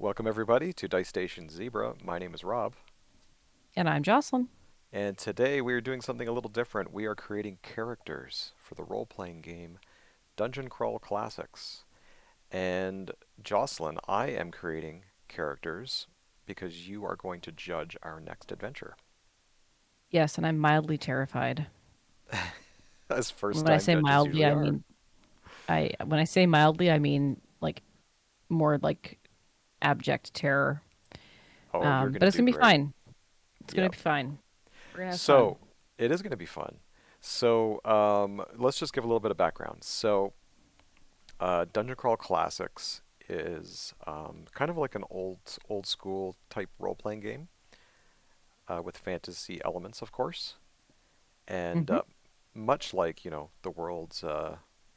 Welcome everybody to Dice Station Zebra. My name is Rob, And I'm Jocelyn. and today we are doing something a little different. We are creating characters for the role-playing game Dungeon Crawl Classics. And Jocelyn, I am creating characters because you are going to judge our next adventure. Yes, and I'm mildly terrified. As When I first-time say judges mildly, usually I are. mean I when I say mildly, I mean like more like abject terror. Oh, you're going But to it's do gonna be great. fine. It's gonna Yep. be fine. We're gonna have fun. So, it is going to be fun. So, let's just give a little bit of background. Dungeon Crawl Classics is kind of like an old school type role playing game with fantasy elements, of course, and Hmm. much like the world's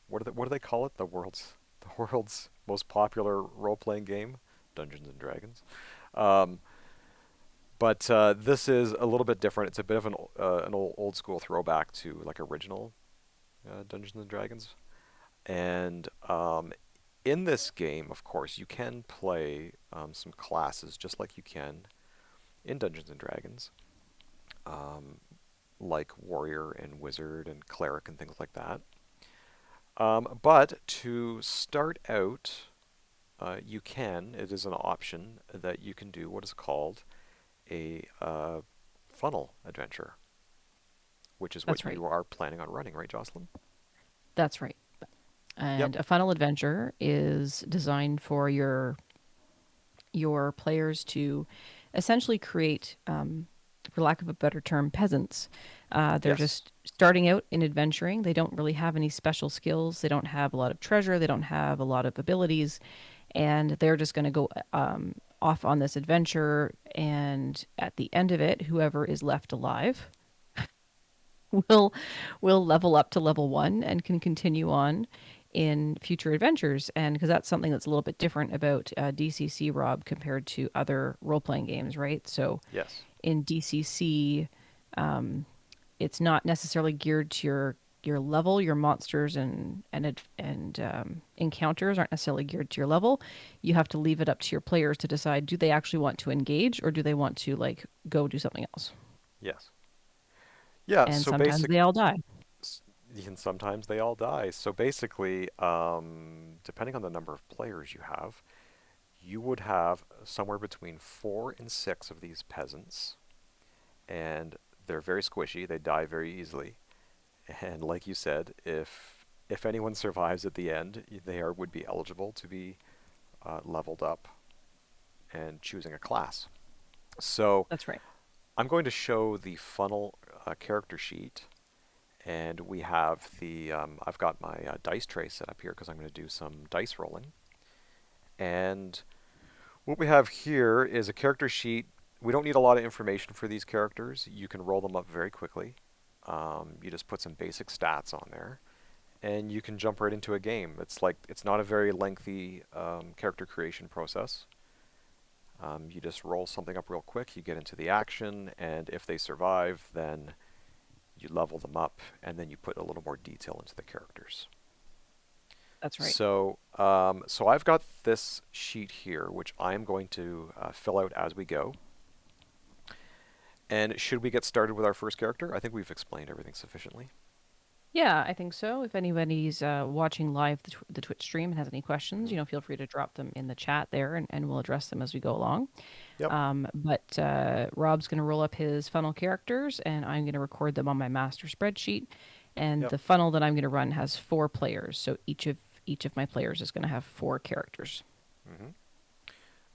what do they call it? The world's most popular role playing game, Dungeons and Dragons. Um, but this is a little bit different. It's a bit of an old school throwback to like original Dungeons and Dragons. And in this game, of course, you can play some classes just like you can in Dungeons and Dragons, um, like warrior and wizard and cleric and things like that. But to start out, it is an option that you can do what is called a funnel adventure, which is what That's right. you are planning on running, right, Jocelyn? That's right. Yep. And a funnel adventure is designed for your players to essentially create, for lack of a better term, peasants. They're Yes. just starting out in adventuring. They don't really have any special skills. They don't have a lot of treasure. They don't have a lot of abilities. And they're just going to go off on this adventure. And at the end of it, whoever is left alive will will level up to level 1 and can continue on in future adventures. And because that's something that's a little bit different about DCC, Rob, compared to other role-playing games, right? So Yes. in DCC, it's not necessarily geared to your level. Your monsters and encounters aren't necessarily geared to your level. You have to leave it up to your players to decide: do they actually want to engage, or do they want to like go do something else? Yes. Yeah. And So sometimes basic. they all die. s- and sometimes they all die. So basically, depending on the number of players you have, you would have somewhere between 4 and 6 of these peasants, and they're very squishy. They die very easily. And like you said, if anyone survives at the end, would be eligible to be leveled up and choosing a class. So That's right. I'm going to show the funnel character sheet. And we have I've got my dice tray set up here because I'm going to do some dice rolling. And what we have here is a character sheet. We don't need a lot of information for these characters. You can roll them up very quickly. You just put some basic stats on there, and you can jump right into a game. It's not a very lengthy character creation process. You just roll something up real quick. You get into the action, and if they survive, then you level them up, and then you put a little more detail into the characters. That's right. So I've got this sheet here, which I am going to fill out as we go. And should we get started with our first character? I think we've explained everything sufficiently. Yeah, I think so. If anybody's watching live the Twitch stream and has any questions, Hmm. feel free to drop them in the chat there, and we'll address them as we go along. Yep. But Rob's going to roll up his funnel characters, and I'm going to record them on my master spreadsheet. And Yep. the funnel that I'm going to run has 4 players, so each of my players is going to have 4 characters. Hmm.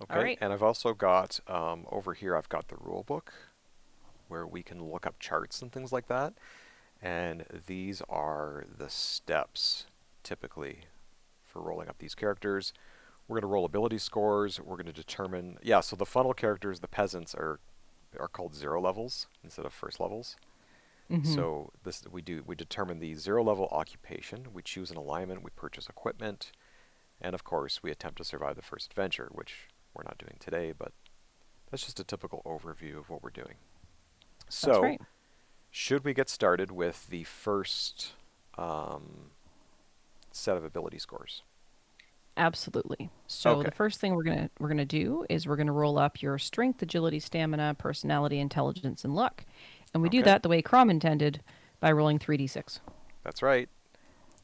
All Okay. right. And I've also got over here. I've got the rule book where we can look up charts and things like that. And these are the steps typically for rolling up these characters. We're going to roll ability scores. We're going to determine. Yeah. So the funnel characters, the peasants, are called 0 levels instead of first levels. Mm-hmm. So we determine the 0 level occupation. We choose an alignment. We purchase equipment, and of course we attempt to survive the first adventure, which we're not doing today. But that's just a typical overview of what we're doing. That's So right. should we get started with the first um, set of ability scores? Absolutely. So the Okay. first thing we're gonna do is we're gonna roll up your strength, agility, stamina, personality, intelligence, and luck, and we do Okay. that the way Crom intended by rolling 3d6. That's right.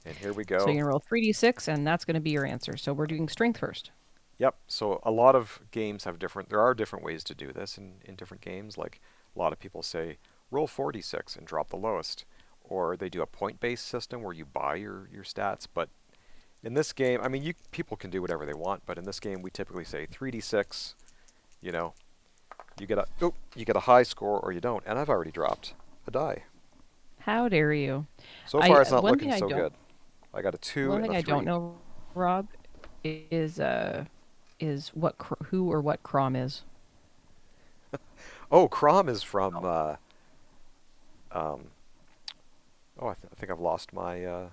And here we So go. you're gonna roll 3d6, and that's gonna be your answer. So we're doing strength first. Yep. So a lot of games have different. There are different ways to do this in different games. Like a lot of people say, roll 46 and drop the lowest, or they do a point-based system where you buy your stats. But in this game, I mean, you people can do whatever they want. But in this game, we typically say 3d6. You know, you get a high score or you don't. And I've already dropped a die. How dare you? So I far, it's not one looking thing I so don't good. I got a two one and thing a I don't three. know, Rob, is what who or what Crom is. Oh, Crom is from. Um, oh, I think I've lost my.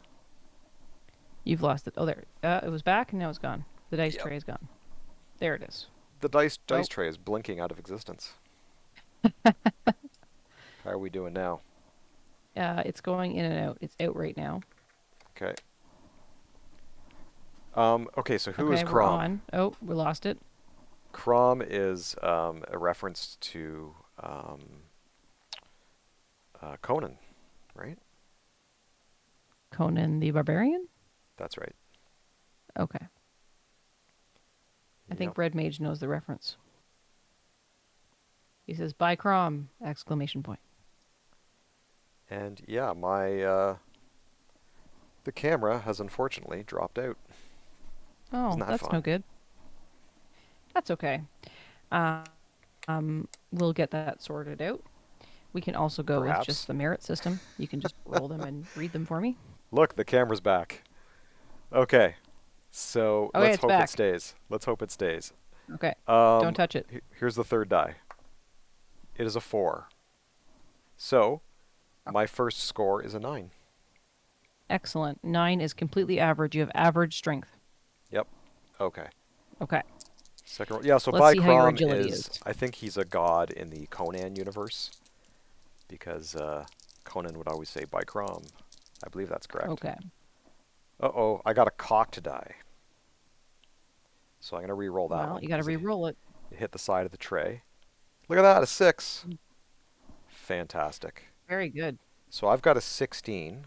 You've lost it. Oh, there. It was back and now it's gone. The dice Yep. tray is gone. There it is. The dice Oh, tray is blinking out of existence. How are we doing now? it's going in and out. It's out right now. Okay. Okay, so who is Okay, we're Crom? on. Oh, we lost it. Crom is a reference to Conan, right? Conan the Barbarian? That's right. Okay. I Yep. think Red Mage knows the reference. He says, "By Crom!" Exclamation point. And yeah, my the camera has unfortunately dropped out. Isn't Oh, that that's no fun? good. That's okay. Uh, we'll get that sorted out. We can also go with just Perhaps. the merit system. You can just roll them and read them for me. Look, the camera's back. Okay, so Okay, let's it's hope it back. stays. Let's hope it stays. Okay, don't Um, touch it. Here's the third die. It is a 4. So, my first score is a 9. Excellent. 9 is completely average. You have average strength. Yep. Okay. Okay, Second roll. Yeah, so let's see how your Bikram agility is. is, I think he's a god in the Conan universe because Conan would always say Bikram. I believe that's correct. Okay. Uh-oh, I got a cocked die. So I'm going to re-roll that Well, one you got to because re-roll it. it hit the side of the tray. Look at that, a 6. Fantastic. Very good. So I've got a 16,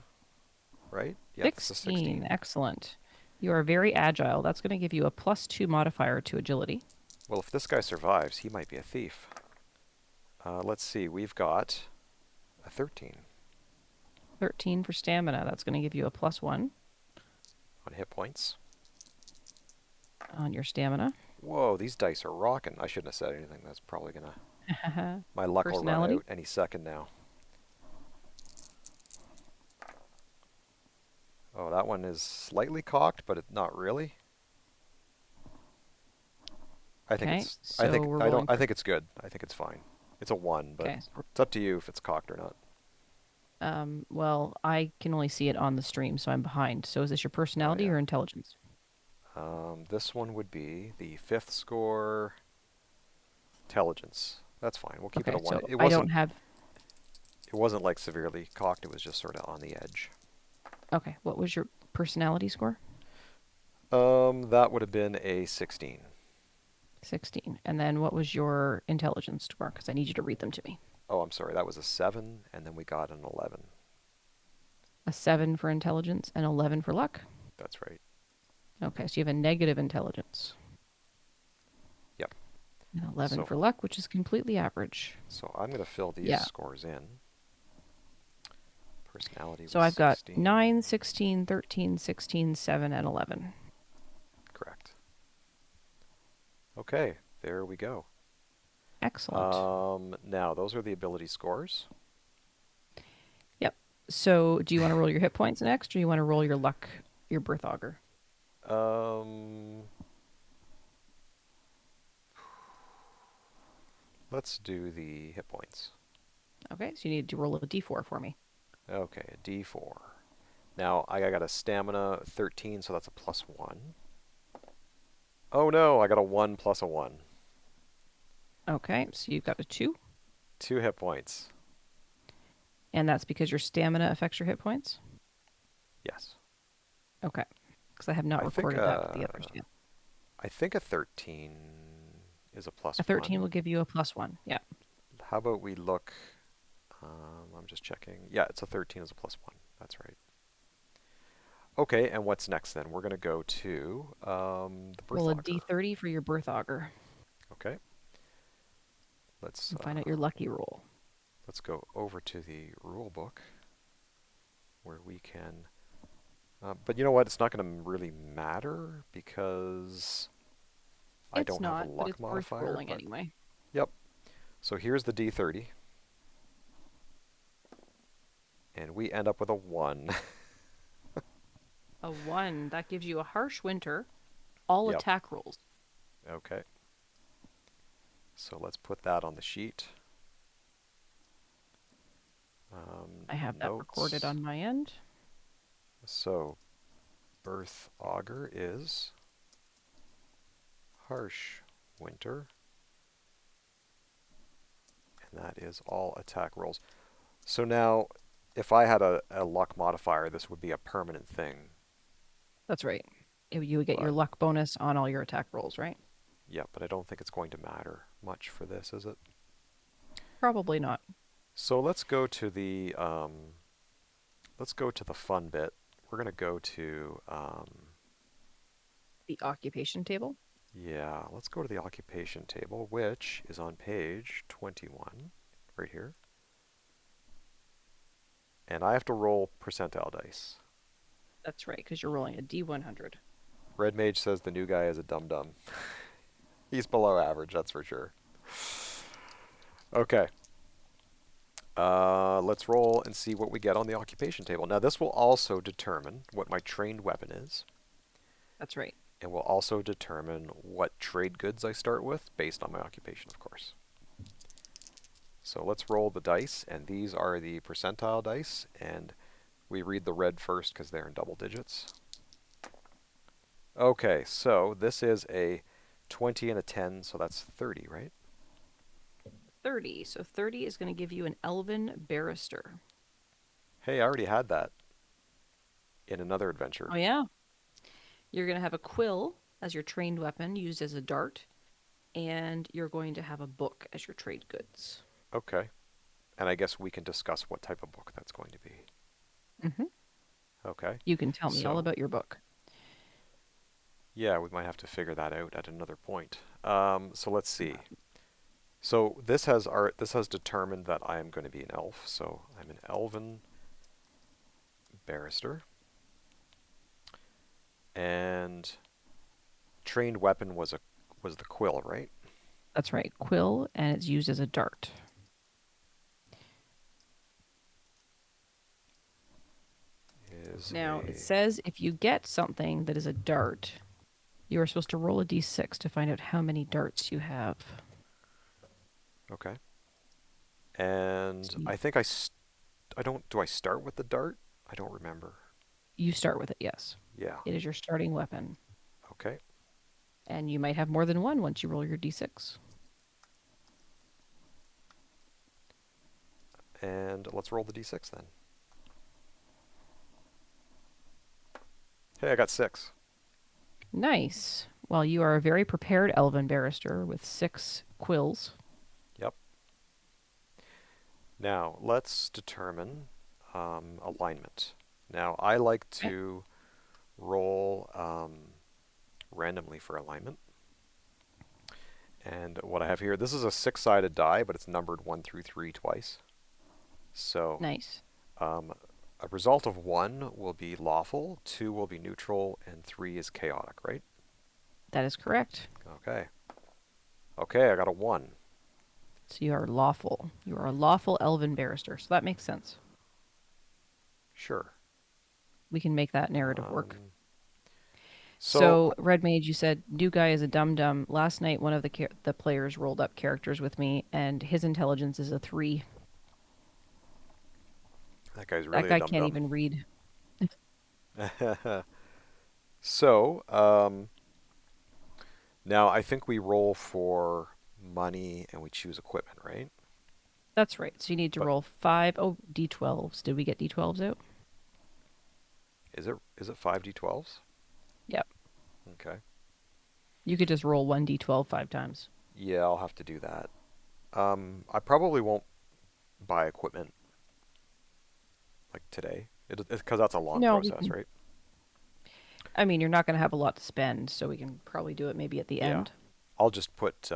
right? Yep, that's a 16. 16. Excellent. You are very agile. That's going to give you a +2 modifier to agility. Well, if this guy survives, he might be a thief. Let's see, we've got a 13 13 for stamina. That's going to give you a +1 on hit points. on your stamina. Whoa, these dice are rocking. I shouldn't have said anything. That's probably gonna... My luck will run Personality. out any second now. Oh, that one is slightly cocked, but not really. I think Okay, it's... I so think... we're I don't... rolling I for. think it's good. I think it's fine. It's a 1, but Okay. it's up to you if it's cocked or not. Well, I can only see it on the stream, so I'm behind. So is this your Oh, personality yeah. or intelligence? This one would be the 5th score... Intelligence. That's fine. We'll keep it a Okay, 1. so I don't have. It wasn't like severely cocked. It was just sort of on the edge. Okay, what was your personality score? That would have been a 16. 16. And then what was your intelligence score? Because I need you to read them to me. Oh, I'm sorry. That was a 7, and then we got an 11. A 7 for intelligence and 11 for luck. That's right. Okay, so you have a negative intelligence. Yep. And 11 So, for luck, which is completely average. so I'm going to fill these Yeah. scores in. Personality So was I've got 16. 9, 16, 13, 16, 7, and 11. Correct. Okay, there we go. Excellent. Now, those are the ability scores. Yep. So do you want to roll your hit points next, or you want to roll your luck, your birth augur? Um, let's do the hit points. Okay, so you need to roll a d4 for me. Okay, a D4. Now, I got a stamina 13, so that's a +1. Oh no, I got a 1 plus a 1. Okay, so you've got a 2, 2 hit points. and that's because your stamina affects your hit points? Yes. Okay. because I have not I think recorded that for the others yet. I think a 13 is a A plus 13 will one. give you a +1. Yeah. How about we look? I'm just checking. Yeah, it's a 13 is a plus one. That's right. Okay, and what's next then? We're going to go to the birth Roll a auger. d30 for your birth auger Okay, let's and find out your lucky roll. let's go over to the rule book where we can. But you know what? It's not going to really matter because I It's don't have a not, but luck it's worth modifier. rolling But anyway. yep. So here's the D30, and we end up with a one. A 1, that gives you a harsh winter, all Yep. attack rolls. Okay. So let's put that on the sheet. I have that recorded Notes. on my end. So birth augur is harsh winter, and that is all attack rolls. So now, if I had a luck modifier, this would be a permanent thing. That's right. You would get your But luck bonus on all your attack rolls, right? yeah, but I don't think it's going to matter much for this, is it? Probably not. So let's go to the fun bit. We're gonna go to The occupation table. yeah, let's go to the occupation table, which is on page 21, right here. And I have to roll percentile dice. That's right, because you're rolling a d100. Red Mage says the new guy is a dum dum. He's below average, that's for sure. Okay. Let's roll and see what we get on the occupation table. Now, this will also determine what my trained weapon is, That's right. and will also determine what trade goods I start with based on my occupation, of course. So let's roll the dice, and these are the percentile dice, and we read the red first because they're in double digits. Okay, so this is a 20 and a 10, so that's 30, right? 30. So 30 is going to give you an elven barrister. Hey, I already had that in another Oh, adventure. yeah. You're going to have a quill as your trained weapon used as a dart, and you're going to have a book as your trade goods. Okay, and I guess we can discuss what type of book that's going to be. Mm-hmm. Okay, You can tell me all so about your book. yeah, we might have to figure that out at another point. So let's see. So this has determined that I am going to be an elf. So I'm an elven barrister, and trained weapon was the quill, right? That's right, quill, and it's used as a dart. Is Now, it a says if you get something that is a dart, you are supposed to roll a d6 to find out how many darts you have. okay. And So I think I don't do I start with the dart? I don't remember. you start with it, yes. Yeah. It is your starting weapon. Okay. And you might have more than one once you roll your d6. And let's roll the d6 then. Hey, I got 6. Nice. Well, you are a very prepared elven barrister with 6 quills. Yep. Now, let's determine alignment. Now, I like Okay. to roll randomly for alignment. And what I have here, this is a 6-sided die, but it's numbered 1 through 3 twice. So, Nice. um, a result of 1 will be lawful, 2 will be neutral, and 3 is chaotic, right? That is correct. Okay. Okay, I got a 1. So you are lawful. You are a lawful elven barrister. So that makes sense. Sure. We can make that narrative work. Um, so, So, Red Mage, you said new guy is a dum dum. Last night, one of the players rolled up characters with me, and his intelligence is a 3. that guy's That really a guy dum can't dum. even read. So, now I think we roll for money and we choose equipment, right? That's right. So you need to But roll 5. Oh, d12s. Did we get d12s out? is it 5d12s? Okay. You could just roll 1d12 5 times. Yeah, I'll have to do that. I probably won't buy equipment like today. Because that's a long No, we process, can. right? I mean, you're not going to have a lot to spend, so we can probably do it maybe at the Yeah. end. I'll just put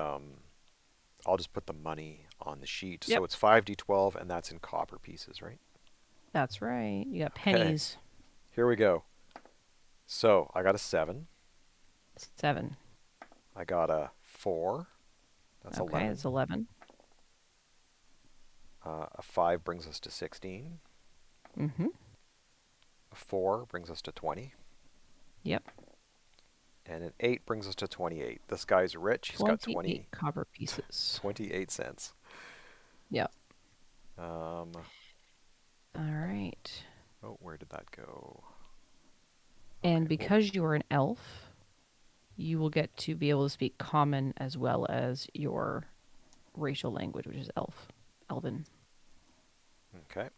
I'll just put the money on the sheet. So Yep, it's 5d12 and that's in copper pieces, right? that's right. You got Okay. pennies. Here we go. So, I got a 7. 7. I got a 4. That's Okay, that's 11. 11. A 5 brings us to 16. Mm-hmm. A 4 brings us to 20. Yep. And an 8 brings us to 28. This guy's rich. He's got 28 copper pieces. 28 cents. Yep. Um, All right. oh, where did that go? Okay, And well, because you are an elf, you will get to be able to speak common as well as your racial language, which is Elven. okay.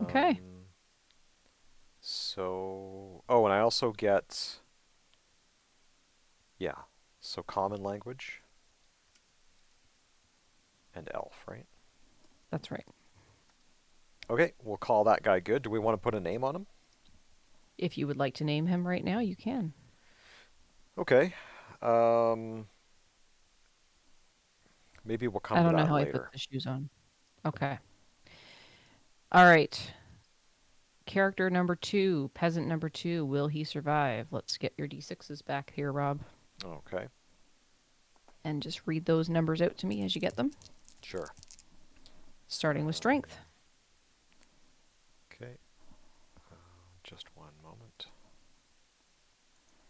Okay. Um, so, oh, and I also get, yeah, so common language and elf, right? That's right. Okay, we'll call that guy good. Do we want to put a name on him? If you would like to name him right now, you can. Okay. Um, maybe we'll I come to don't know that how he puts later. the shoes on. Okay. All right. Character number 2, peasant number 2. Will he survive? Let's get your d6s back here, Rob, Okay, and just read those numbers out to me as you get them, sure. starting with strength. Okay, just one moment.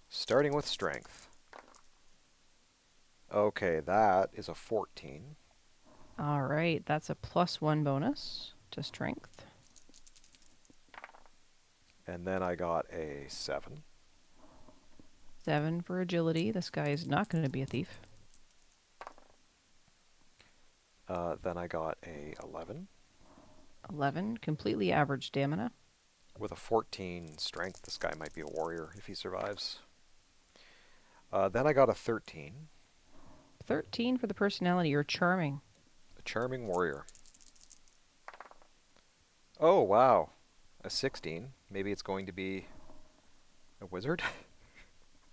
Starting with strength. Okay, that is a 14. All right. That's a +1 bonus to strength. And then I got a 7. 7 for agility. This guy is not going to be a thief. Then I got a 11. 11, completely average stamina. With a 14 strength, this guy might be a warrior if he survives. Then I got a 13. 13 for the personality. You're charming. A charming warrior. Oh, wow. A 16. Maybe it's going to be a wizard?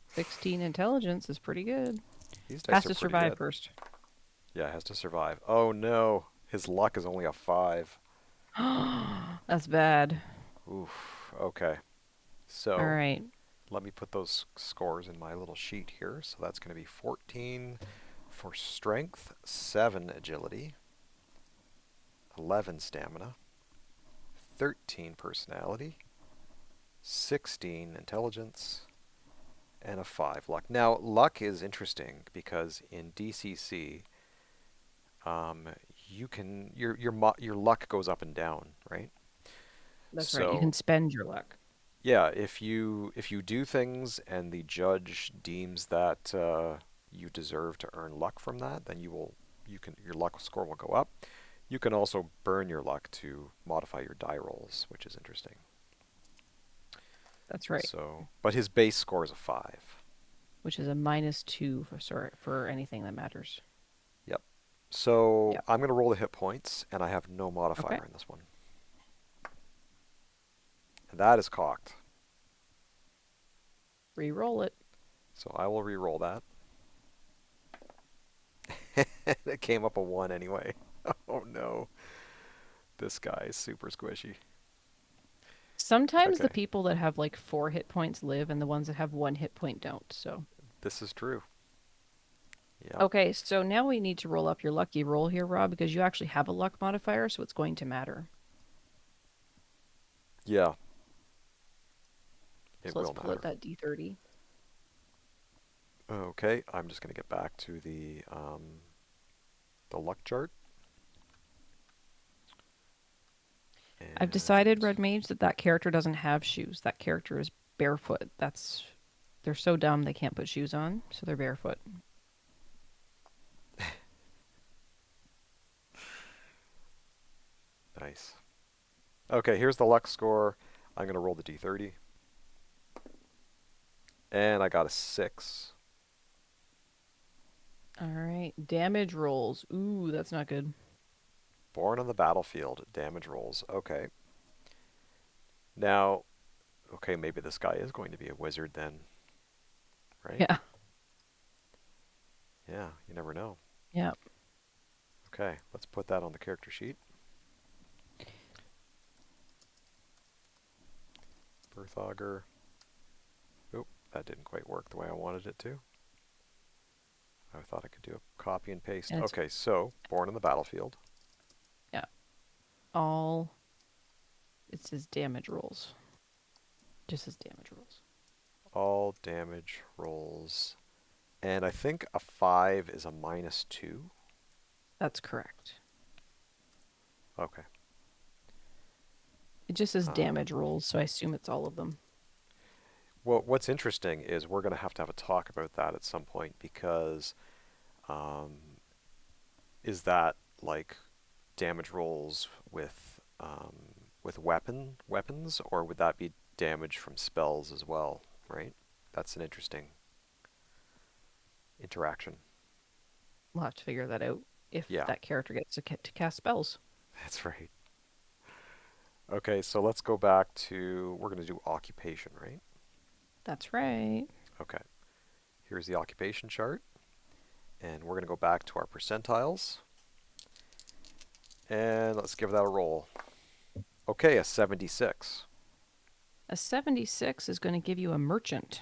16 intelligence is pretty good. These dice Has are to pretty survive good. first. Yeah, has to survive. Oh, no. His luck is only a 5. That's bad. Oof. Okay. All So, right. let me put those scores in my little sheet here. So that's going to be 14 for strength, 7 agility, 11 stamina, 13 personality, 16 intelligence, and a 5 luck. Now, luck is interesting because in DCC, um, you can your luck goes up and down, right? That's right. You can So spend your luck. yeah, if you do things and the judge deems that you deserve to earn luck from that, then you can your luck score will go up. You can also burn your luck to modify your die rolls, which is interesting. That's right. So, but his base score is a 5. Which is a -2 for for anything that matters. Yep. So Yep. I'm going to roll the hit points, and I have no Okay. modifier in this one. And that is cocked. Re-roll it. So I will re-roll that. It came up a 1 anyway. Oh no. This guy is super squishy. Sometimes the Okay. people that have like 4 hit points live, and the ones that have 1 hit point don't. So, This is true. Yep. okay. So now we need to roll up your lucky roll here, Rob, because you actually have a luck modifier, so it's going to matter. Yeah, it So let's will pull out matter. that d30. Okay, I'm just going to get back to the luck chart. I've decided, And Red Mage, that that character doesn't have shoes. That character is barefoot. They're so dumb they can't put shoes on, so they're barefoot. nice. Okay, here's the luck score. I'm going to roll the d30. And I got a 6. All right. Damage rolls. Ooh, that's not good. Born on the battlefield. Damage rolls. Okay. Now, okay, maybe this guy is going to be a wizard then, right? Yeah. Yeah, you never know. Yeah. Okay, let's put that on the character sheet. Birth augur. Oop, that didn't quite work the way I wanted it to. I thought I could do a copy and paste. And it's, Okay, so born on the battlefield. yeah, all, it says damage rolls. Just says damage rolls. All damage rolls. And I think a 5 is a -2. That's correct. Okay. It just says Um, damage rolls, so I assume it's all of them. well, what's interesting is we're going to have a talk about that at some point because um, is that like damage rolls with weapons, or would that be damage from spells as well? Right. That's an interesting interaction. We'll have to figure that out if Yeah, that character gets to cast spells. that's right. Okay, so let's go back to we're going to do occupation, right? That's right. Okay. Here's the occupation chart, and we're going to go back to our percentiles, and let's give that a roll. Okay, a 76. A 76 is going to give you a merchant,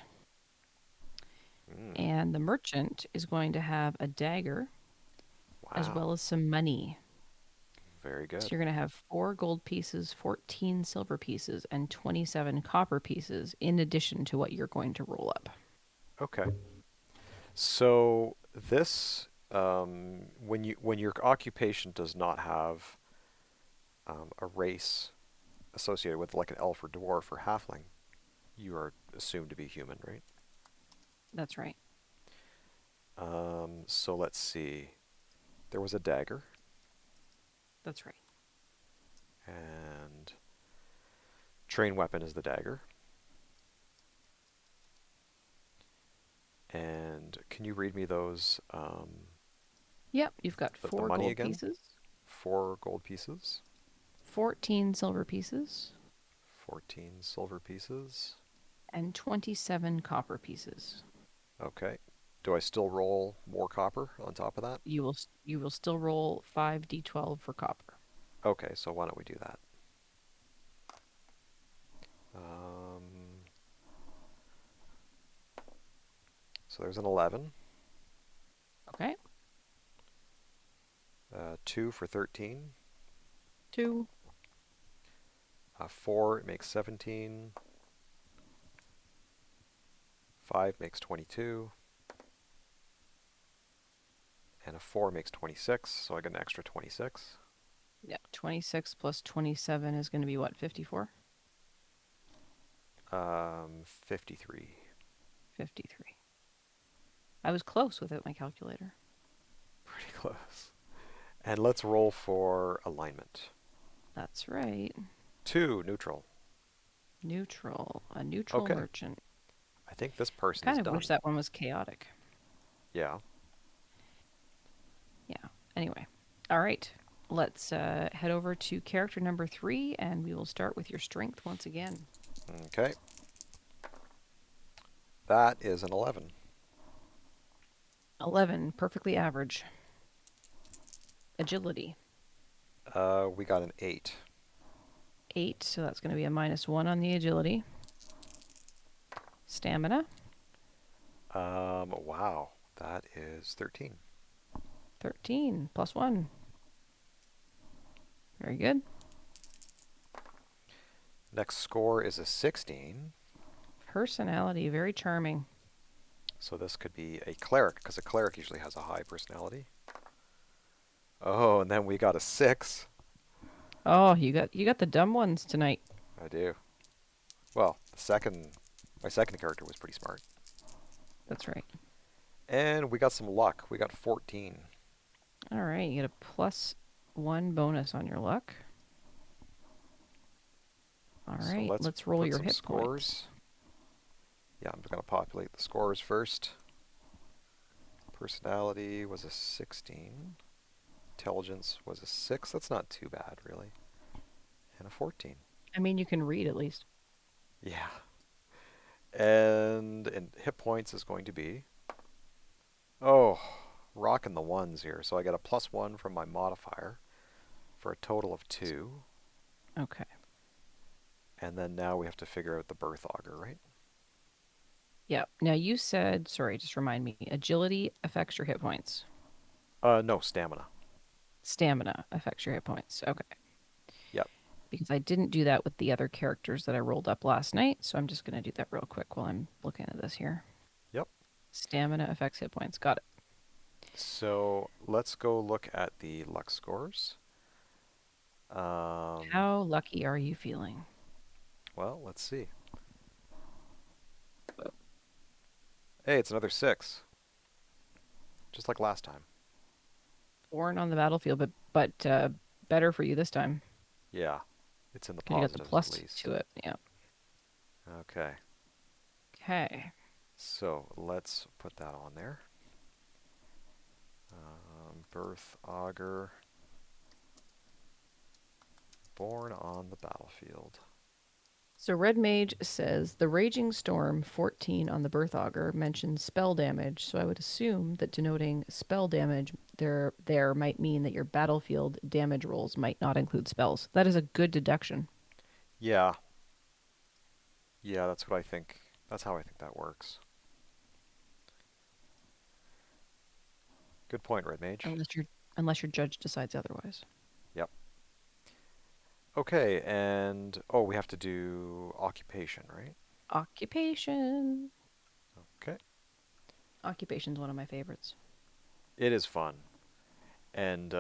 Mm, and the merchant is going to have a dagger as wow, well as some money. very So good. you're going to have 4 gold pieces, 14 silver pieces, and 27 copper pieces in addition to what you're going to roll up. Okay, so this when your occupation does not have a race associated with like an elf or dwarf or halfling, you are assumed to be human, right? That's right. So let's see. There was a dagger, That's right. and train weapon is the dagger. And can you read me those Yep, you've got the four money gold again? pieces, 4 gold pieces, 14 silver pieces, 14 silver pieces. and 27 copper pieces. Okay. Do I still roll more copper on top of that? You will still roll 5d12 for copper. Okay, so why don't we do that? Um, so there's an 11, Okay? 2 for 13, 2, 4 it makes 17, 5 makes 22, and a 4 makes 26, so I get an extra 26. yep, 26 plus 27 is going to be what, 54? 53. 53. I was close without my calculator. Pretty close. And let's roll for alignment. That's right. 2, neutral. Neutral. A neutral Okay. merchant. I think this I person is kind of wish done. that one was chaotic. Yeah. Yeah. Anyway. All right. Let's head over to character number 3, and we will start with your strength once again. Okay. That is an 11. 11, perfectly average. Agility. We got an 8. 8, so that's going to be a -1 on the agility. Stamina. Wow. That is 13. 13 plus 1. Very good. Next score is a 16. Personality, very charming. So this could be a cleric, because a cleric usually has a high personality. Oh, and then we got a 6. Oh, you got the dumb ones tonight. I do. Well, my second character was pretty smart. That's right. And we got some luck. We got 14. All right, you get a +1 bonus on your luck. All So right, let's let's roll put your some hit points. scores. Yeah, I'm going to populate the scores first. Personality was a 16. Intelligence was a 6. That's not too bad, really. And a 14. I mean, you can read at least. Yeah. And hit points is going to be, oh, rocking the ones here. So I get a +1 from my modifier for a total of 2. Okay. And then now we have to figure out the birth auger, right? Yeah. Now you said, sorry, just remind me, agility affects your hit points. No, stamina. Stamina affects your hit points. Okay. Yep. Because I didn't do that with the other characters that I rolled up last night, so I'm just going to do that real quick while I'm looking at this here. Yep. Stamina affects hit points. Got it. So let's go look at the luck scores. Um, How lucky are you feeling? well, let's see. Hey, it's another 6, just like last time. Born on the battlefield, but better for you this time Yeah, it's in the because you got the positives at plus least. to it. Yeah. Okay, Okay. so let's put that on there. Birth auger, born on the battlefield. So Red Mage says the Raging Storm 14 on the Birth Augur mentions spell damage. So I would assume that denoting spell damage there might mean that your battlefield damage rolls might not include spells. That is a good deduction. Yeah, yeah, that's what I think. That's how I think that works. Good point, Red Mage. Unless your judge decides otherwise. Yep. Okay, and oh, we have to do occupation, right? Occupation. Okay. Occupation's one of my favorites. It is fun, and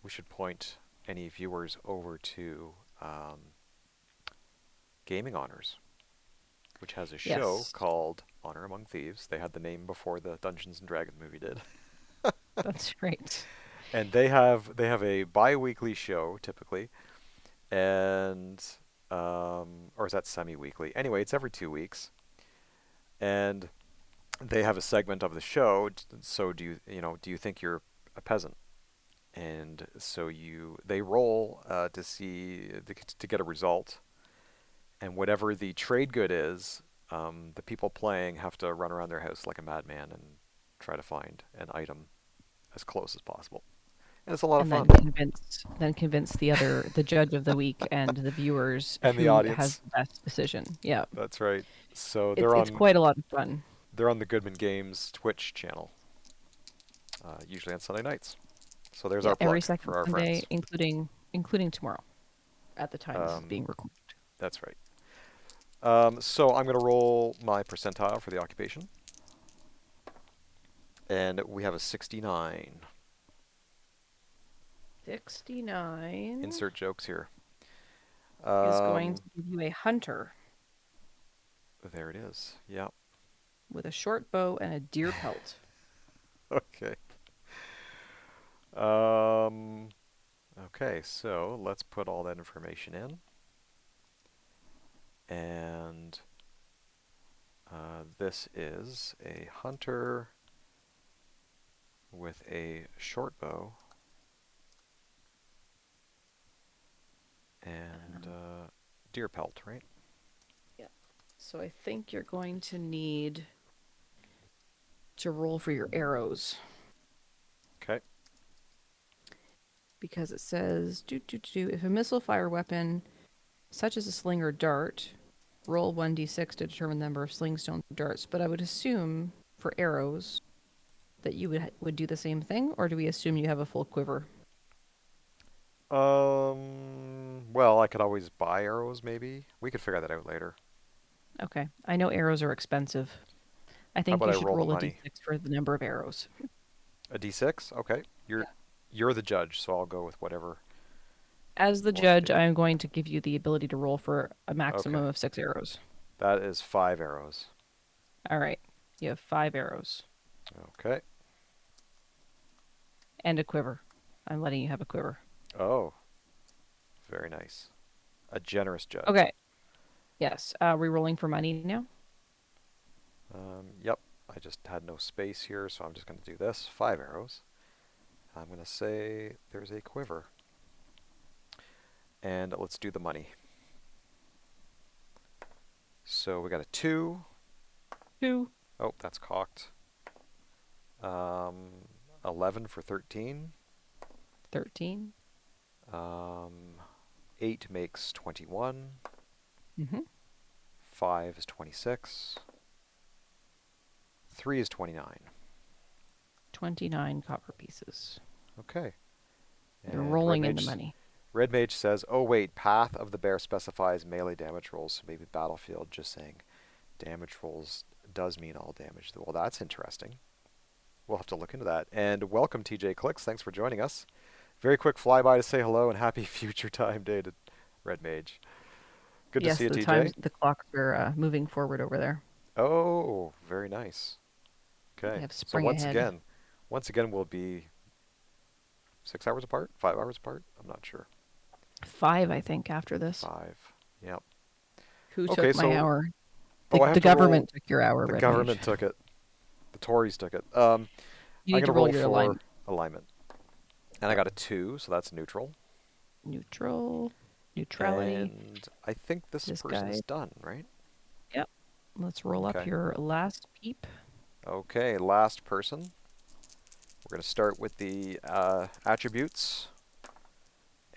we should point any viewers over to Gaming Honors, which has a show Yes, called Honor Among Thieves. They had the name before the Dungeons and Dragons movie did. that's great. And they have a bi-weekly show typically, and or is that semi-weekly? Anyway, it's every 2 weeks, and they have a segment of the show. So do you think you're a peasant? And so they roll to get a result, and whatever the trade good is, the people playing have to run around their house like a madman and try to find an item as close as possible. And it's a lot of And fun. then convince the judge of the week and the viewers And the who has audience. the best decision. Yeah. That's right. So It's they're it's on quite a lot of fun. they're on the Goodman Games Twitch channel, usually on Sunday nights. So there's Yeah, our every plug second for our Sunday, friends. including tomorrow at the time this is Um, being recorded. that's right. So I'm going to roll my percentile for the occupation, and we have a 69. 69 Insert jokes here. is going Um, to give you a hunter there it is. Yeah. with a short bow and a deer pelt. Okay. Um, okay, so let's put all that information in. And this is a hunter with a short bow and Um, deer pelt, right? yeah. So I think you're going to need to roll for your arrows Okay. because it says if a missile fire weapon such as a sling or dart, roll 1d6 to determine the number of sling stones or darts. But I would assume for arrows that you would do the same thing, or do we assume you have a full quiver? Well, I could always buy arrows, maybe. We could figure that out later. Okay. I know arrows are expensive. I How think about you I should roll the roll a money? d6 for the number of arrows. A d6? Okay. You're Yeah. you're the judge, so I'll go with whatever As you the want to judge, do. I am going to give you the ability to roll for a maximum Okay. of 6 arrows. That is 5 arrows. All right. You have 5 arrows Okay. and a quiver. I'm letting you have a quiver. Oh, very nice. A generous judge. Okay. Yes. Re rolling for money now. Yep, I just had no space here, so I'm just going to do this. 5 arrows. I'm going to say there's a quiver. And let's do the money. So we got a 2. 2. Oh, that's cocked. 11 for 13. 13. Um, 8 makes 21. Mm-hmm. 5 is 26. 3 is 29. 29 copper pieces. Okay. You're And rolling in the money. Red Mage says, oh wait, Path of the Bear specifies melee damage rolls, so maybe Battlefield just saying damage rolls does mean all damage. Well, that's interesting. We'll have to look into that. And welcome, TJ Clicks. Thanks for joining us. Very quick flyby to say hello and happy future time day to Red Mage. Good to see Yes, you, the TJ. times, the clocks are moving forward over there. Oh, very nice. They Okay. have So spring ahead. once again, we'll be 6 hours apart, 5 hours apart. I'm not sure. 5, I think, after this. 5. Yep. Who Okay. took my So, hour? oh, I The have to roll. government took your hour, The Red Mage. government took it. The Tories took it. You I'm need gonna to roll roll your for alignment. alignment, and I Yep. got a 2, so that's neutral. Neutral. Neutrality. And I think this This person's guy. done, right? Yep. Let's roll up Okay. your last peep. Okay, last person. We're going to start with the attributes.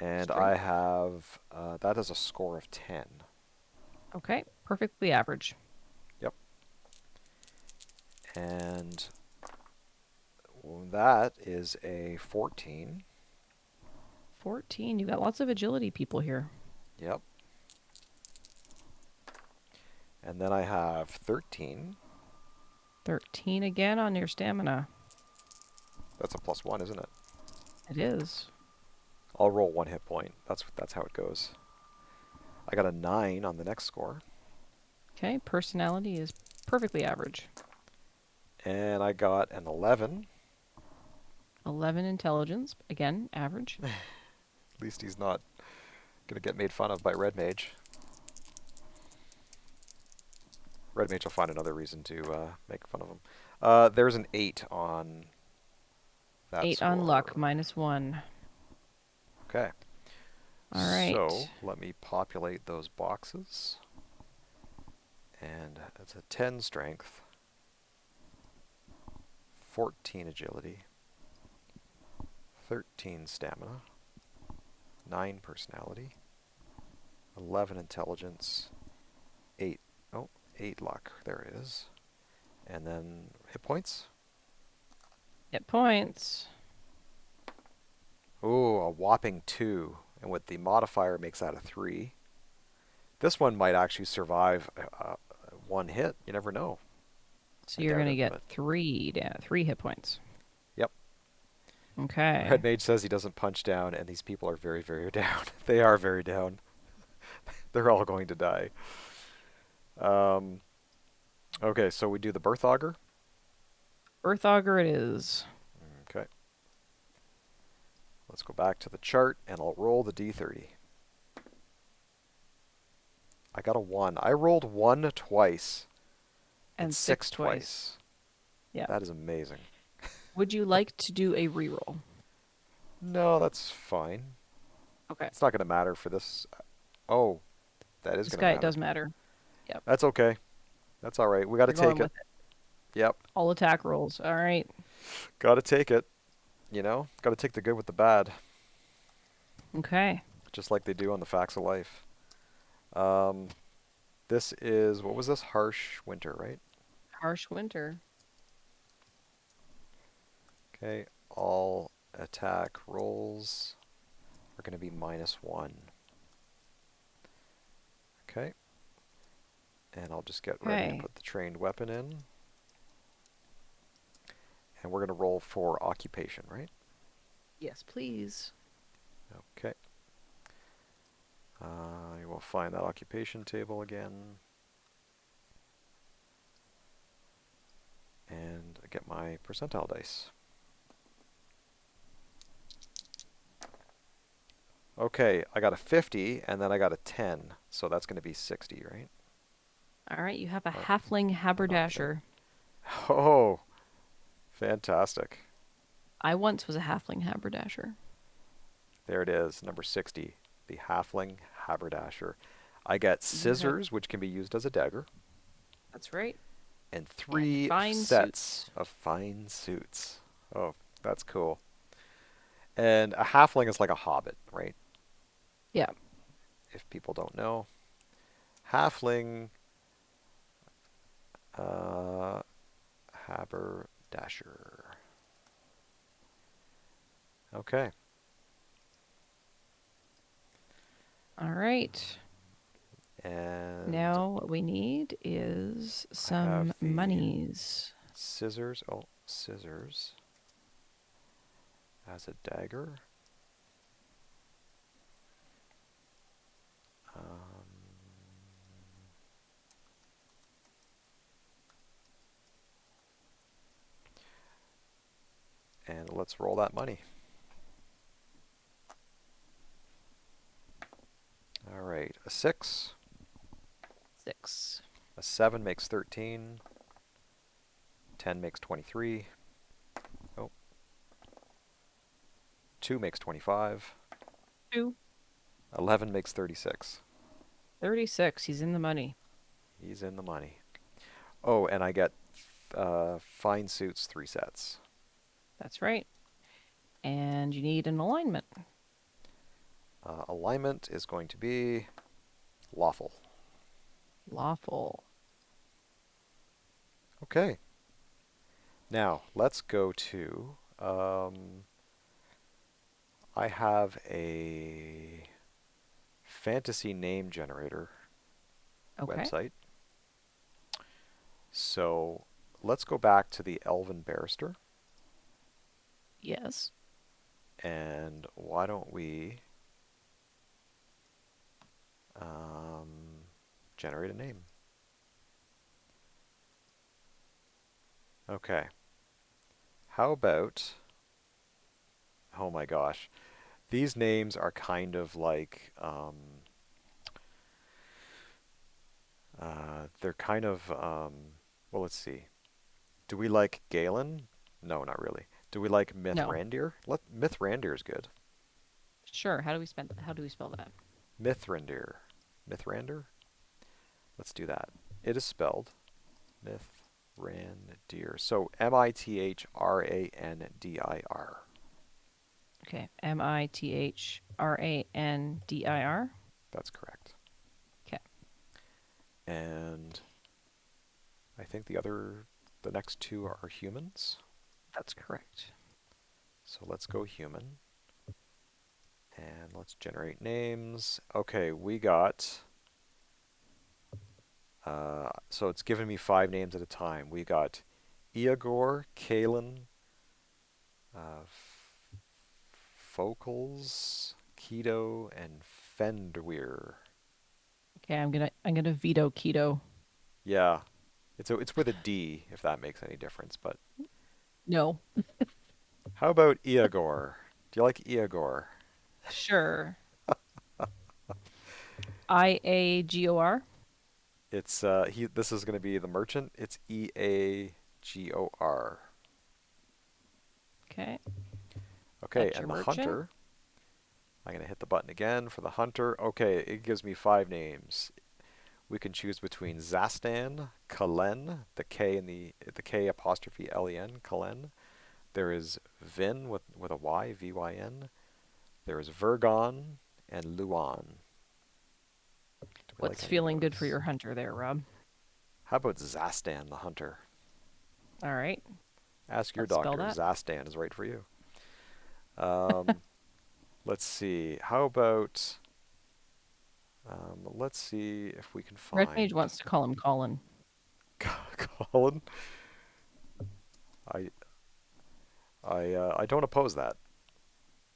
And I Strength. have, that is a score of 10. Okay. Perfectly average. Yep. And that is a 14. 14. You got lots of agility people here. Yep. And then I have 13. 13 again on your stamina. That's a +1, isn't it? It is. I'll roll 1 hit point. That's how it goes. I got a 9 on the next score. Okay. Personality is perfectly average. And I got an 11. 11 intelligence. Again, average. At least he's not going to get made fun of by Red Mage. Red Mage will find another reason to make fun of him. There's an 8 on that 8 on luck, score. -1. Okay. All right. So let me populate those boxes. And it's a 10 strength, 14 agility, 13 stamina, 9 personality, 11 intelligence, 8. Oh, 8 luck. There it is. And then hit points. Hit points. Ooh, a whopping 2. And with the modifier makes that a 3. This one might actually survive one hit. You never know. So I you're doubt going to it, get but 3 hit points. yep. Okay. Red Mage says he doesn't punch down, and these people are very, very down. They are very down. They're all going to die. Um, okay, so we do the Birth Augur. Earth Augur it is. Okay. Let's go back to the chart, and I'll roll the D30. I got a 1. I rolled 1 twice and And 6 6 twice. twice. Yeah. That is amazing. Would you like to do a reroll? No, that's fine. Okay. It's not going to matter for this. Oh, that is This going to guy, it matter. does matter. Yep. That's okay. That's all right. We got to You're going take it. with it. Yep. All attack rolls. All right. Got to take it. You know, got to take the good with the bad, Okay. just like they do on the Facts of Life. Um, this is, what was this? Harsh Winter, right? Harsh winter. Okay, all attack rolls are going to be -1. Okay, and I'll just get ready to Okay. put the trained weapon in. And we're going to roll for occupation, right? Yes, please. Okay. You will find that occupation table again. And get my percentile dice. Okay, I got a 50 and then I got a 10, so that's going to be 60, right? All right, you have a Or, halfling or not really. haberdasher. Oh, fantastic. I once was a halfling haberdasher. There it is, number 60, the Halfling Haberdasher. I get You have, scissors, which can be used as a dagger, that's right, and and three fine sets suits. of fine suits. Oh, that's cool. And a halfling is like a hobbit, right? Yeah. If people don't know, halfling uh, haberdasher. Okay, All right. and Now what we need is I have some the monies. scissors. Oh, scissors as a dagger. Um, and let's roll that money. All right, a 6, 6. a 7 makes 13, 10 makes 23. Oh, 2 makes 25, 2. 11 makes 36. 36. He's in the money. He's in the money. Oh, and I get fine suits 3 sets. That's right. And you need an alignment. Alignment is going to be lawful. Lawful. Okay, now let's go to. I have a fantasy name generator Okay. website. So let's go back to the Elven Barrister. Yes. And why don't we um, generate a name? Okay. How about, oh my gosh, these names are kind of like, they're kind of, well, let's see. Do we like Galen? No, not really. Do we like No. Mithrandir? Mithrandir is good. Sure. How do we spell that? Mithrandir. Mithrandir? Let's do that. It is spelled Mithrandir. So Mithrandir. Okay. Mithrandir. That's correct. Okay. And I think the next two are humans. That's correct. So let's go human. And let's generate names. Okay, we got, so it's given me 5 names at a time. We got Iagor, Kalen, uh, Focals, Keto, and Fendweir. Okay, I'm gonna veto keto. Yeah, it's with a D if that makes any difference. But No. how about Iagor? Do you like Iagor? Sure. Iagor. It's he. This is going to be the merchant. It's Eagor. Okay. Okay, That's your and the merchant. hunter. I'm going to hit the button again for the hunter. Okay, it gives me 5 names. We can choose between Zastan, Kalen, the K and the K apostrophe Len, Kalen. There is Vin with a Y, Vyn. There is Vergon and Luan. Do we like What's any of feeling good for those? your hunter there, Rob? How about Zastan the hunter? All right. Ask your Let's spell doctor. that. Zastan is right for you. Um, let's see. How about let's see if we can Red Mage find wants to call him Colin. Colin. I I don't oppose that.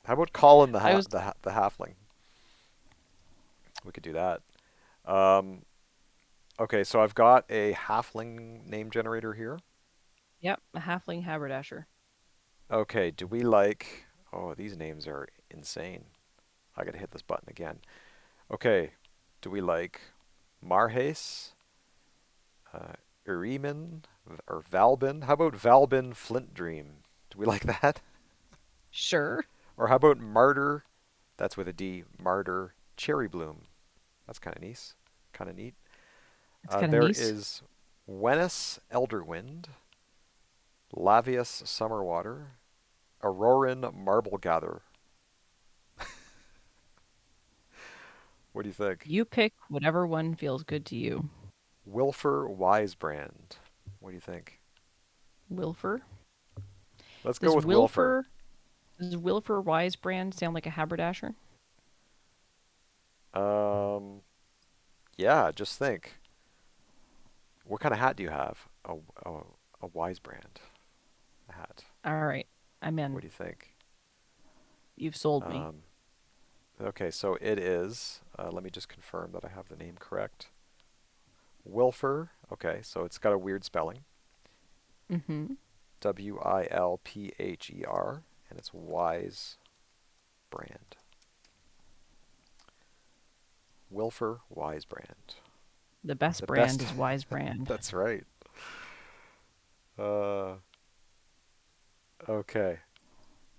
How about Colin I was the halfling? We could do that. Um, okay, so I've got a halfling name generator here. Yep, a halfling haberdasher. Okay, do we like? Oh, these names are insane. I gotta hit this button again. Okay, do we like Marhes, Uh, Uriman or Valbin. How about Valbin Flint Dream? Do we like that? Sure. Or how about Martyr? That's with a D. Martyr Cherry Bloom. That's kind of nice. Kind of neat. It's kind of There nice. is Wenus Elderwind, Lavius Summerwater, Auroran Marble Gatherer. What do you think? You pick whatever one feels good to you. Wilfer Wisebrand. What do you think? Wilfer. Let's go Does with Wilfer. Wilfer does Wilfer Wisebrand sound like a haberdasher? Um, yeah, just think. What kind of hat do you have? A Wisebrand hat. All right. I'm What in. do you think? You've sold me. Um, okay, so it is. Let me just confirm that I have the name correct. Wilfer. Okay, so it's got a weird spelling. Mm-hmm. Wilpher, and it's Wise Brand. Wilfer Wise Brand. The best The brand best. is Wise brand. That's right. Uh, okay.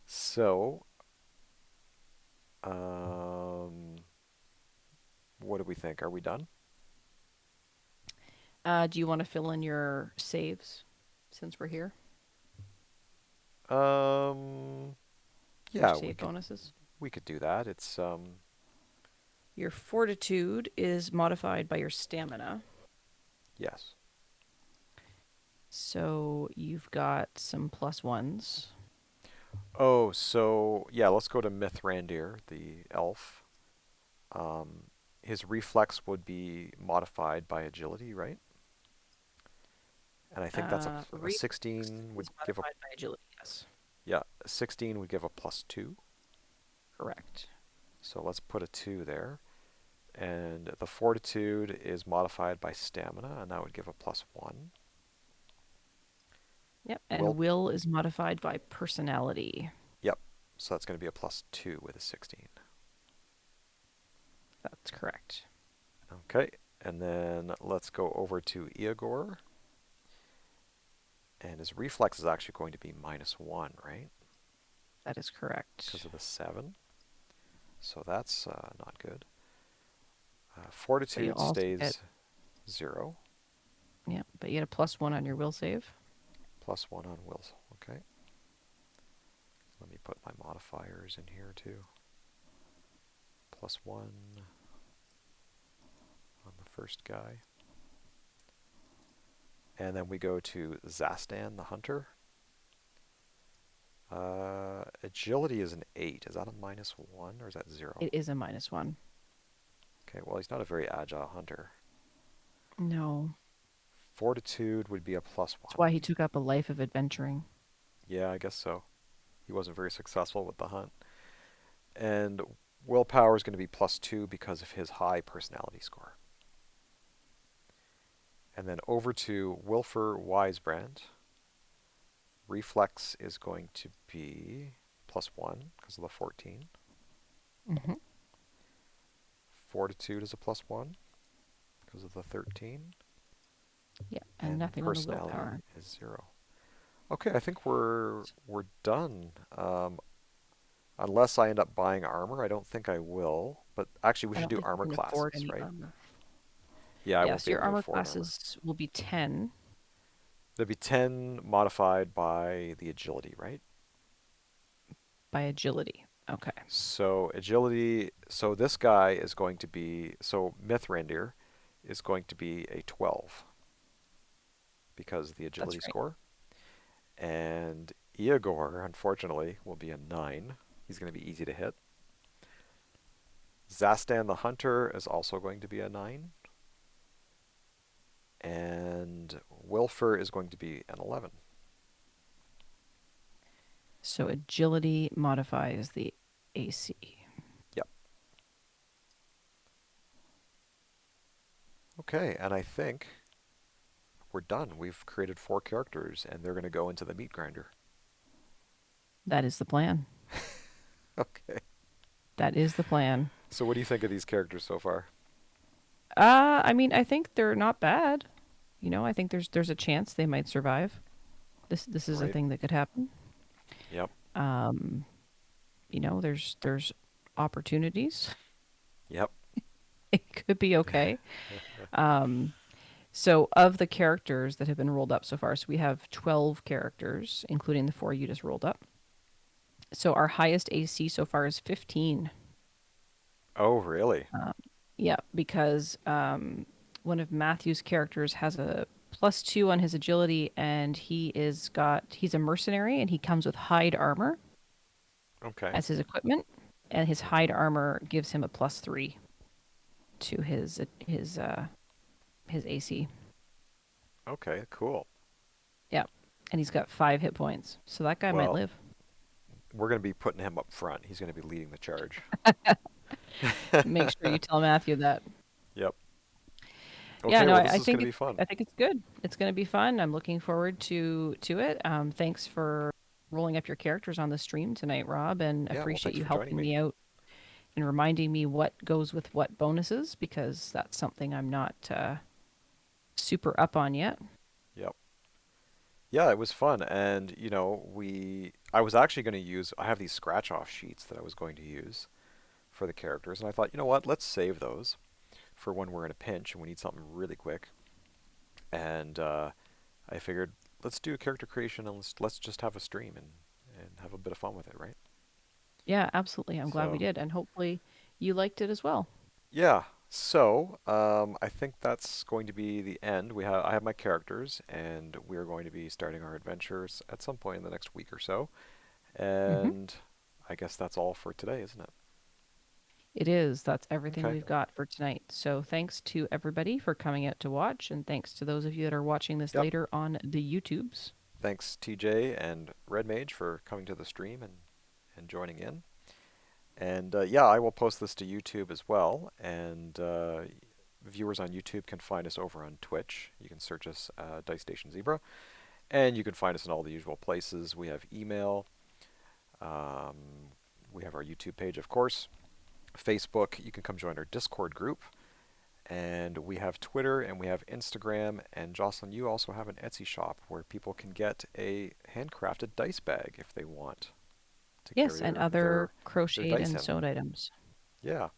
So, um, what do we think? Are we done? Do you want to fill in your saves since we're here? Um, Your yeah, save bonuses? we could do that. It's Your fortitude is modified by your stamina. yes. So you've got some plus ones. Oh, so yeah, let's go to Mithrandir, the elf. His reflex would be modified by agility, right? And I think that's a Reflex 16 would is give a modified by agility. Yes, yeah, a 16 would give a +2. correct. So let's put a 2 there. And the fortitude is modified by stamina, and that would give a +1. Yep. And Will, will is modified by personality. yep. So that's going to be a +2 with a 16. That's correct. Okay, and then let's go over to Iagor. And his reflex is actually going to be -1, right? That is correct. Because of the 7. So that's not good. But you Fortitude also get, stays 0. yeah, but you get a plus one on your will save. +1 on wills. Okay. Let me put my modifiers in here too. +1 on the first guy. And then we go to Zastan the Hunter. Agility is an 8. Is that a -1 or is that 0? It is a minus one. Okay, well, he's not a very agile hunter. No. Fortitude would be a That's +1. why he took up a life of adventuring. Yeah, I guess so. He wasn't very successful with the hunt. And willpower is going to be +2 because of his high personality score. And then over to Wilfer Wisebrand. Reflex is going to be +1 because of the 14. Mm-hmm. Fortitude is a +1 because of the 13. Yeah, and And nothing on the personality willpower. is 0. Okay, I think we're done. Unless I end up buying armor, I don't think I will. But actually, we I should don't do think you armor can afford classes, any right? armor. Yeah, I won't Yes, be your able to armor afford armor. classes will be 10 There'd be 10 modified by the agility, right? by agility. Okay. So agility. So this guy is going to be. So Mithrandir is going to be a 12 because of the That's agility right. score. And Iagor, unfortunately, will be a 9. He's going to be easy to hit. Zastan the Hunter is also going to be a 9. And Wilfer is going to be an 11. So agility modifies the AC. Yep. Okay, and I think we're done. We've created 4 characters, and they're going to go into the meat grinder. That is the plan. Okay. That is the plan. So what do you think of these characters so far? I mean, I think they're not bad. I think there's a chance they might survive. This is a Right. thing that could happen. Yep. Um, there's opportunities. Yep. It could be okay. Um, so of the characters that have been rolled up so far, so we have 12 characters, including the four you just rolled up. So our highest AC so far is 15. Oh, really? Um, yeah, because one of Matthew's characters has a +2 on his agility, and he's a mercenary, and he comes with hide armor Okay. as his equipment, and his hide armor gives him a +3 to his AC. Okay, cool. Yeah, and he's got 5 hit points, so that guy might Well, live. we're going to be putting him up front. He's going to be leading the charge. Make sure you tell Matthew that. Yep. Yeah, Okay, no, well, I, this I is going think to be it's fun. I think it's good. It's going to be fun. I'm looking forward to it. Thanks for rolling up your characters on the stream tonight, Rob, and Yeah, well, appreciate thanks you for joining helping me. me out and reminding me what goes with what bonuses because that's something I'm not super up on yet. Yep. Yeah, it was fun. And, I was actually going to I have these scratch off sheets that I was going to use for the characters. And I thought, you know what, let's save those for when we're in a pinch and we need something really quick. And I figured, let's do a character creation and let's just have a stream and have a bit of fun with it, right? Yeah, absolutely. I'm glad we So, did, and hopefully you liked it as well. yeah. So, I think that's going to be the end. I have my characters, and we're going to be starting our adventures at some point in the next week or so. Hmm. And I guess that's all for today, isn't it? It is. That's everything Okay. we've got for tonight. So thanks to everybody for coming out to watch, and thanks to those of you that are watching this Yep. later on the YouTubes. Thanks TJ and Red Mage for coming to the stream and joining in. And yeah, I will post this to YouTube as well. And viewers on YouTube can find us over on Twitch. You can search us Dice Station Zebra, and you can find us in all the usual places. We have email. Um, we have our YouTube page, of course. Facebook. You can come join our Discord group. And we have Twitter and we have Instagram. And Jocelyn, you also have an Etsy shop where people can get a handcrafted dice bag if they want to carry Yes, and other their crocheted dice and in. sewed items. Yeah.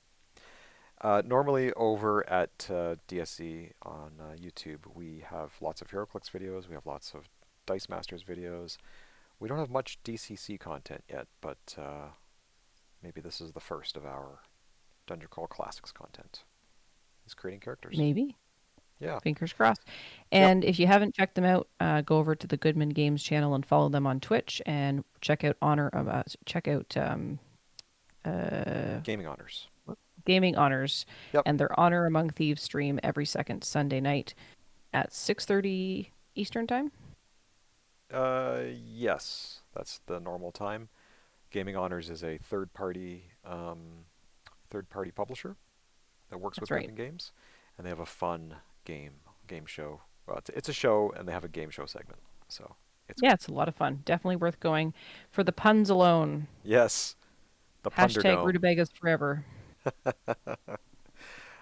Normally over at DSC on YouTube, we have lots of HeroClix videos. We have lots of Dice Masters videos. We don't have much DCC content yet, but maybe this is the first of our Dungeon Crawl Classics content. Is creating characters. Maybe. Yeah. Fingers crossed. Yep. And if you haven't checked them out, go over to the Goodman Games channel and follow them on Twitch and check out uh, Gaming honors. Gaming Honors Yep. and their Honor Among Thieves stream every second Sunday night at 6:30 Eastern time. Yes, that's the normal time. Gaming Honors is a third party publisher that works That's with right. Goodman Games, and they have a fun game show. Well, it's a show, and they have a game show segment, so it's Yeah, good. it's a lot of fun. Definitely worth going for the puns alone. Yes, the Hashtag Punderdome. Rutabagas forever.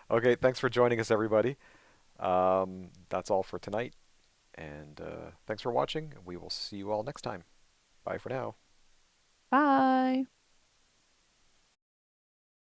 Okay, thanks for joining us, everybody. That's all for tonight, and thanks for watching. We will see you all next time. Bye for now. Bye.